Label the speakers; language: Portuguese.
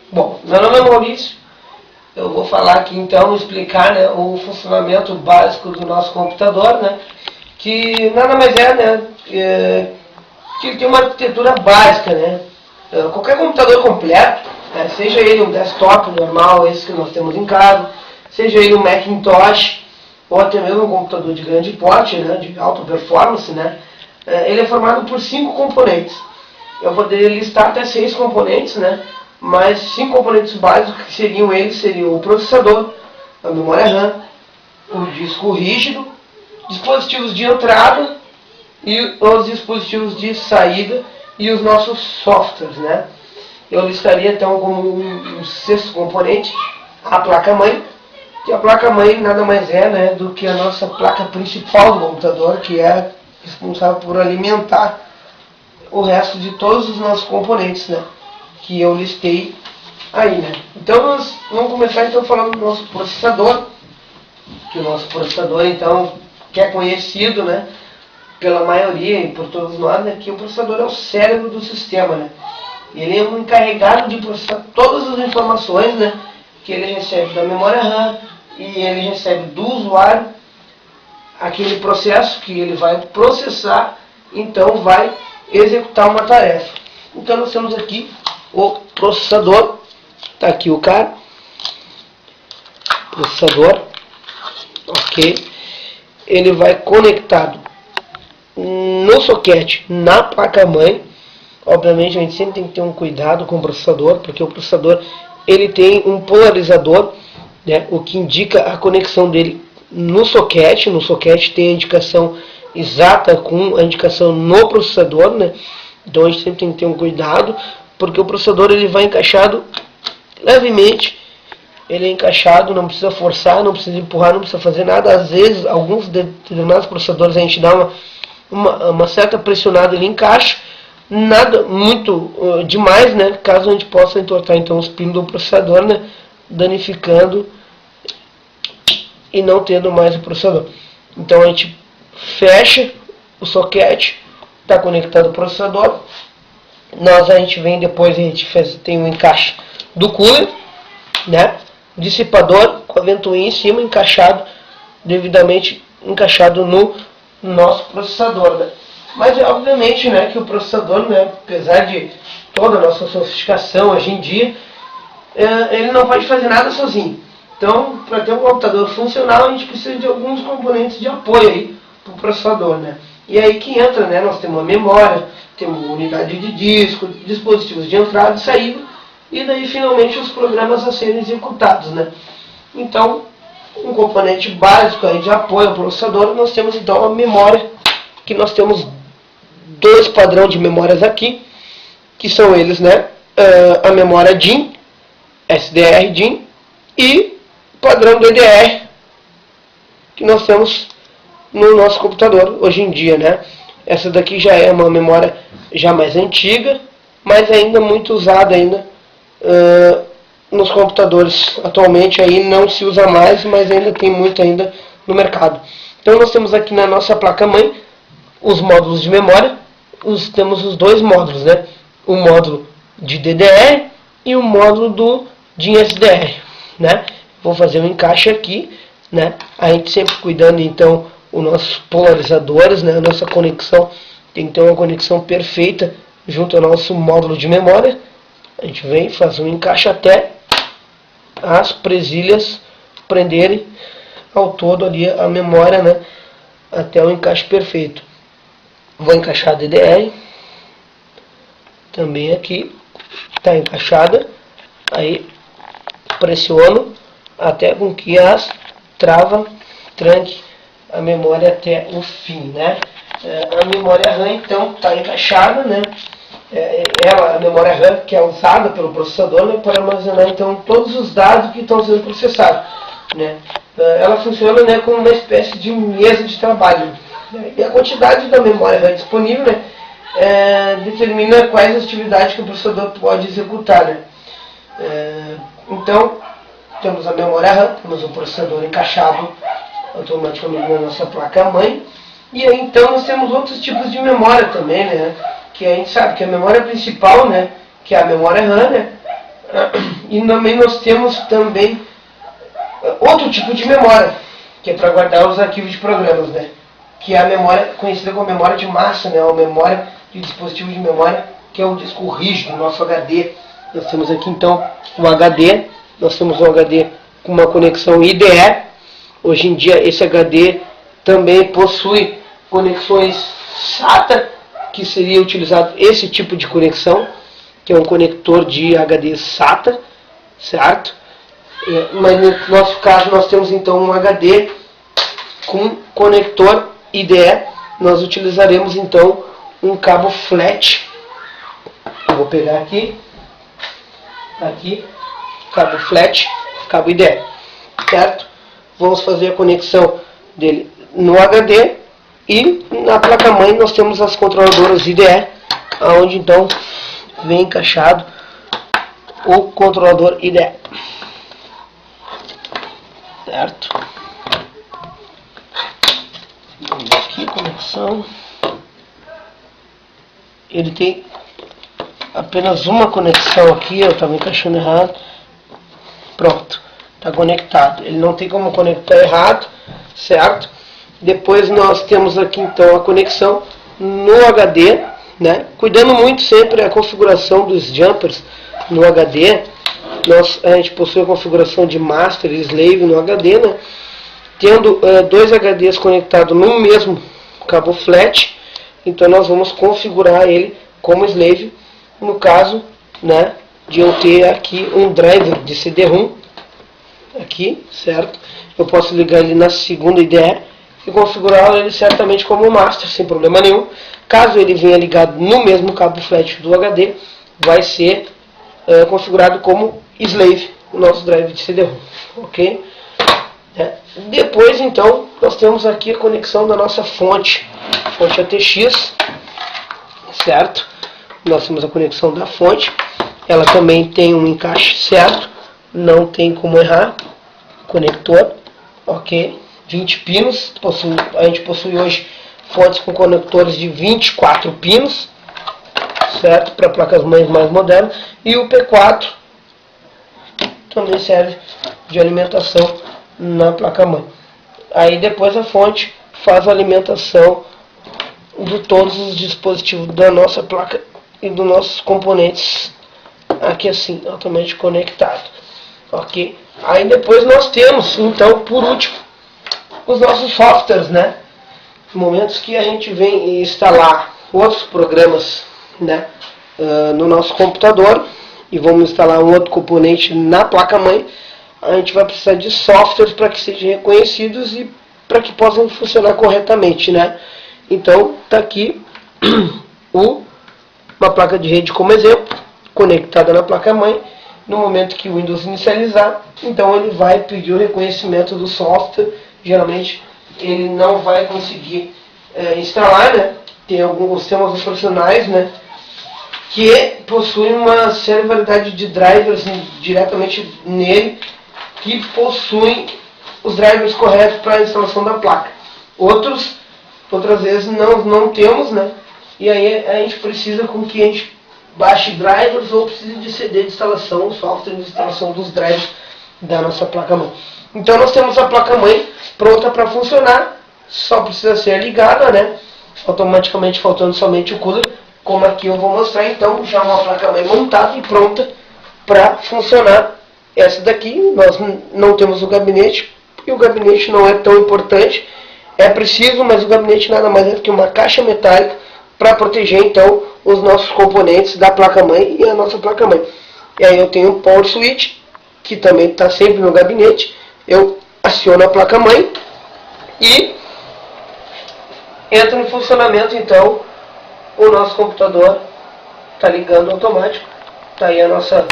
Speaker 1: Bom, meu nome é Maurício, eu vou falar aqui então, explicar, né, o funcionamento básico do nosso computador, né, que nada mais é, né, que ele tem uma arquitetura básica, né. Qualquer computador completo, né, seja ele um desktop normal, esse que nós temos em casa, seja ele um Macintosh, ou até mesmo um computador de grande porte, né, de alta performance, né, ele é formado por 5 componentes. Eu poderia listar até 6 componentes, né, mas 5 componentes básicos que seriam o processador, a memória RAM, o disco rígido, dispositivos de entrada e os dispositivos de saída e os nossos softwares, né. Eu listaria então como um sexto componente a placa-mãe, que a placa-mãe nada mais é, né, do que a nossa placa principal do computador, que é responsável por alimentar o resto de todos os nossos componentes, né, que eu listei aí, né. Então nós vamos começar então falando do nosso processador, que o nosso processador então, que é conhecido, né, pela maioria e por todos nós, né, que o processador é o cérebro do sistema, né. Ele é o encarregado de processar todas as informações, né, que ele recebe da memória RAM e ele recebe do usuário, aquele processo que ele vai processar, então vai executar uma tarefa. Então nós temos aqui o processador, está aqui o cara, processador, ok, ele vai conectado no soquete na placa-mãe. Obviamente a gente sempre tem que ter um cuidado com o processador, porque o processador ele tem um polarizador, né, o que indica a conexão dele no soquete. No soquete tem a indicação exata com a indicação no processador, né? Então a gente sempre tem que ter um cuidado, porque o processador ele vai encaixado levemente, ele é encaixado, não precisa forçar, não precisa empurrar, não precisa fazer nada. Às vezes, alguns determinados processadores a gente dá uma certa pressionada, ele encaixa, nada muito demais, né? Caso a gente possa entortar então os pinos do processador, né, danificando e não tendo mais o processador. Então a gente fecha o soquete, está conectado ao processador. A gente vem depois, a gente tem um encaixe do cooler, né, dissipador com a ventoinha em cima, encaixado, devidamente encaixado no nosso processador, né. Mas obviamente, né, que o processador, né, apesar de toda a nossa sofisticação hoje em dia, ele não pode fazer nada sozinho. Então, para ter um computador funcional, a gente precisa de alguns componentes de apoio aí para o processador, né. E aí que entra, né, nós temos a memória, temos unidade de disco, dispositivos de entrada e saída, e daí finalmente os programas a serem executados, né. Então, um componente básico aí de apoio ao processador, nós temos então a memória, que nós temos 2 padrões de memórias aqui, que são eles, né, a memória DIMM, SDR DIMM, e padrão DDR, que nós temos no nosso computador hoje em dia, né. Essa daqui já é uma memória já mais antiga, mas ainda muito usada ainda nos computadores. Atualmente aí não se usa mais, mas ainda tem muito ainda no mercado. Então nós temos aqui na nossa placa-mãe os módulos de memória. Temos os 2 módulos, né? O módulo de DDR e o módulo de SDR, né? Vou fazer um encaixe aqui, né? A gente sempre cuidando então os nossos polarizadores, né? A nossa conexão tem que ter uma conexão perfeita junto ao nosso módulo de memória. A gente vem, faz um encaixe até as presilhas prenderem ao todo ali a memória, né? Até o encaixe perfeito. Vou encaixar a DDR também aqui, está encaixada. Aí pressiono até com que as trava tranque a memória até o fim, né. A memória RAM então está encaixada, né. A memória RAM que é usada pelo processador, né, para armazenar então todos os dados que estão sendo processados, né. Ela funciona, né, como uma espécie de mesa de trabalho. E a quantidade da memória RAM disponível, né, determina quais as atividades que o processador pode executar, né. Então, temos a memória RAM, temos o processador encaixado automaticamente na nossa placa-mãe. E aí então nós temos outros tipos de memória também, né, que a gente sabe que a memória principal, né, que é a memória RAM, né, E também nós temos também outro tipo de memória, que é para guardar os arquivos de programas, né? Que é a memória conhecida como memória de massa, né? A memória de dispositivo de memória, que é o disco rígido, o nosso HD. Nós temos aqui então um HD, nós temos um HD com uma conexão IDE. Hoje em dia esse HD também possui conexões SATA, que seria utilizado esse tipo de conexão, que é um conector de HD SATA, certo? Mas no nosso caso nós temos então um HD com conector IDE. Nós utilizaremos então um cabo flat. Eu vou pegar aqui, cabo flat, cabo IDE, certo? Vamos fazer a conexão dele no HD e na placa-mãe nós temos as controladoras IDE, onde então vem encaixado o controlador IDE, certo? Vamos aqui, conexão. Ele tem apenas uma conexão aqui, eu estava encaixando errado. Pronto, está conectado. Ele não tem como conectar errado, certo? Depois nós temos aqui então a conexão no HD, né? Cuidando muito sempre a configuração dos jumpers no HD. A gente possui a configuração de master e slave no HD, né? Tendo dois HDs conectados no mesmo cabo flat, então nós vamos configurar ele como slave, no caso, né, de eu ter aqui um driver de CD-ROM, aqui, certo? Eu posso ligar ele na segunda IDE e configurar ele certamente como master, sem problema nenhum. Caso ele venha ligado no mesmo cabo flat do HD, vai ser configurado como slave, o nosso drive de CD-ROM, ok? Depois então nós temos aqui a conexão da nossa fonte ATX, certo? Nós temos a conexão da fonte, ela também tem um encaixe certo, não tem como errar. Conector, ok? 20 pinos, a gente possui hoje fontes com conectores de 24 pinos, certo? Para placas mães mais modernas. E o P4 também serve de alimentação na placa-mãe. Aí depois a fonte faz a alimentação de todos os dispositivos da nossa placa e dos nossos componentes aqui assim, altamente conectado, ok? Aí depois nós temos, então, por último, os nossos softwares, né? Momentos que a gente vem instalar outros programas, né, no nosso computador e vamos instalar um outro componente na placa-mãe, a gente vai precisar de softwares para que sejam reconhecidos e para que possam funcionar corretamente, né? Então, está aqui uma placa de rede como exemplo, conectada na placa-mãe. No momento que o Windows inicializar, então ele vai pedir o reconhecimento do software. Geralmente ele não vai conseguir instalar, né? Tem alguns sistemas operacionais, né, que possuem uma séria variedade de drivers diretamente nele, que possuem os drivers corretos para a instalação da placa. Outras vezes não temos, né? E aí a gente precisa com que a gente baixe drivers ou precise de CD de instalação, software de instalação dos drivers da nossa placa-mãe. Então nós temos a placa-mãe pronta para funcionar, só precisa ser ligada, né? Automaticamente faltando somente o cooler, como aqui eu vou mostrar. Então já uma placa-mãe montada e pronta para funcionar. Essa daqui nós não temos o gabinete, e o gabinete não é tão importante. É preciso, mas o gabinete nada mais é do que uma caixa metálica para proteger então os nossos componentes da placa-mãe e a nossa placa-mãe. E aí eu tenho um power switch, que também está sempre no gabinete. Eu aciono a placa-mãe e entra em funcionamento então o nosso computador. Está ligando automático. Está aí a nossa